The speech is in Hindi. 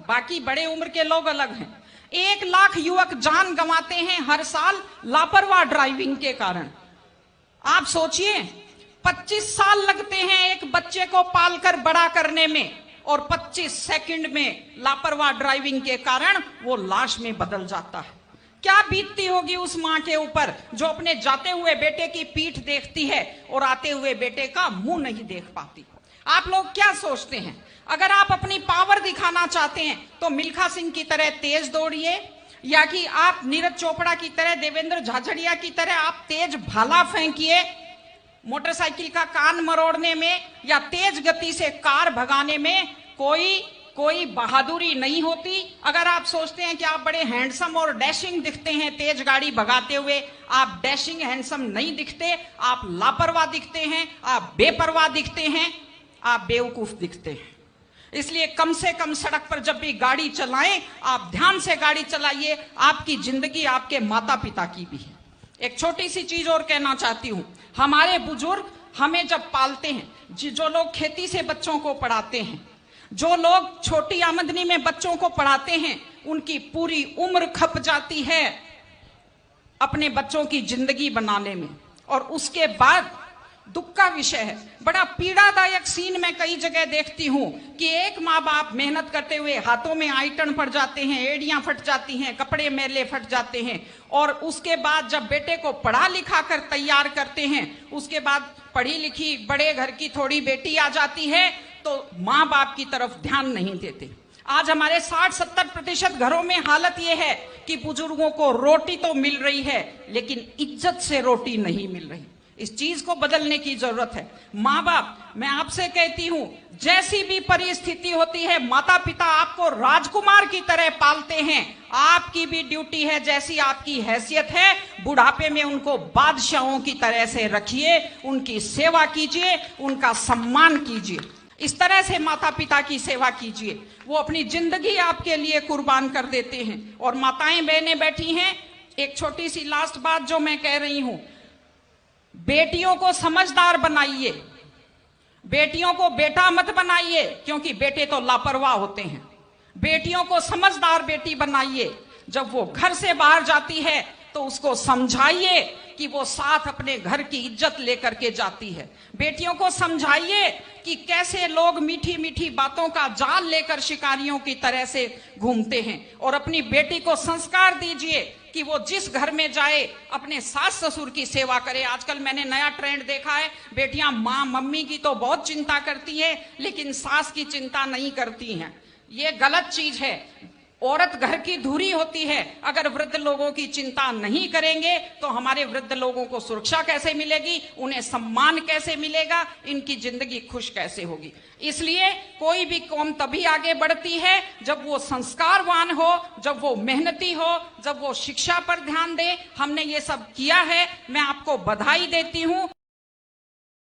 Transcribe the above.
बाकी बड़े उम्र के लोग अलग हैं। 1 लाख युवक जान गंवाते हैं हर साल लापरवाह ड्राइविंग के कारण। आप सोचिए, 25 साल लगते हैं एक बच्चे को पालकर बड़ा करने में, और 25 सेकंड में लापरवाह ड्राइविंग के कारण वो लाश में बदल जाता है। क्या बीतती होगी उस मां के ऊपर जो अपने जाते हुए बेटे की पीठ देखती है और आते हुए बेटे का मुंह नहीं देख पाती। आप लोग क्या सोचते हैं, अगर आप अपनी पावर दिखाना चाहते हैं तो मिल्खा सिंह की तरह तेज दौड़िए, या कि आप नीरज चोपड़ा की तरह, देवेंद्र झाझड़िया की तरह आप तेज भाला फेंकिए मोटरसाइकिल का कान मरोड़ने में, या तेज गति से कार भगाने में कोई बहादुरी नहीं होती। अगर आप सोचते हैं कि आप बड़े हैंडसम और डैशिंग दिखते हैं तेज गाड़ी भगाते हुए, आप डैशिंग हैंडसम नहीं दिखते, आप लापरवाह दिखते हैं, आप बेपरवाह दिखते हैं, आप बेवकूफ दिखते हैं। इसलिए कम से कम सड़क पर जब भी गाड़ी चलाएं, आप ध्यान से गाड़ी चलाइए। आपकी जिंदगी आपके माता पिता की भी है। एक छोटी सी चीज और कहना चाहती हूं, हमारे बुजुर्ग हमें जब पालते हैं, जो लोग खेती से बच्चों को पढ़ाते हैं, जो लोग छोटी आमदनी में बच्चों को पढ़ाते हैं, उनकी पूरी उम्र खप जाती है अपने बच्चों की जिंदगी बनाने में, और उसके बाद दुख का विषय है, बड़ा पीड़ादायक सीन मैं कई जगह देखती हूं कि एक माँ बाप मेहनत करते हुए हाथों में आइटन पड़ जाते हैं, एड़ियां फट जाती हैं, कपड़े मैले फट जाते हैं, और उसके बाद जब बेटे को पढ़ा लिखा कर तैयार करते हैं, उसके बाद पढ़ी लिखी बड़े घर की थोड़ी बेटी आ जाती है तो माँ बाप की तरफ ध्यान नहीं देते। आज हमारे 60-70% घरों में हालत यह है कि बुजुर्गों को रोटी तो मिल रही है लेकिन इज्जत से रोटी नहीं मिल रही। इस चीज को बदलने की जरूरत है। माँ बाप, मैं आपसे कहती हूं, जैसी भी परिस्थिति होती है, माता पिता आपको राजकुमार की तरह पालते हैं। आपकी भी ड्यूटी है, जैसी आपकी हैसियत है, बुढ़ापे में उनको बादशाहों की तरह से रखिए, उनकी सेवा कीजिए, उनका सम्मान कीजिए। इस तरह से माता पिता की सेवा कीजिए, वो अपनी जिंदगी आपके लिए कुर्बान कर देते हैं। और माताएं बहनें बैठी हैं, एक छोटी सी लास्ट बात जो मैं कह रही हूं, बेटियों को समझदार बनाइए, बेटियों को बेटा मत बनाइए, क्योंकि बेटे तो लापरवाह होते हैं। बेटियों को समझदार बेटी बनाइए। जब वो घर से बाहर जाती है तो उसको समझाइए कि वो साथ अपने घर की इज्जत लेकर के जाती है। बेटियों को समझाइए कि कैसे लोग मीठी मीठी बातों का जाल लेकर शिकारियों की तरह से घूमते हैं, और अपनी बेटी को संस्कार दीजिए कि वो जिस घर में जाए अपने सास ससुर की सेवा करे। आजकल मैंने नया ट्रेंड देखा है, बेटियां माँ मम्मी की तो बहुत चिंता करती है लेकिन सास की चिंता नहीं करती हैं। ये गलत चीज है। औरत घर की धुरी होती है। अगर वृद्ध लोगों की चिंता नहीं करेंगे तो हमारे वृद्ध लोगों को सुरक्षा कैसे मिलेगी, उन्हें सम्मान कैसे मिलेगा, इनकी जिंदगी खुश कैसे होगी। इसलिए कोई भी कौम तभी आगे बढ़ती है जब वो संस्कारवान हो, जब वो मेहनती हो, जब वो शिक्षा पर ध्यान दे। हमने ये सब किया है, मैं आपको बधाई देती हूँ।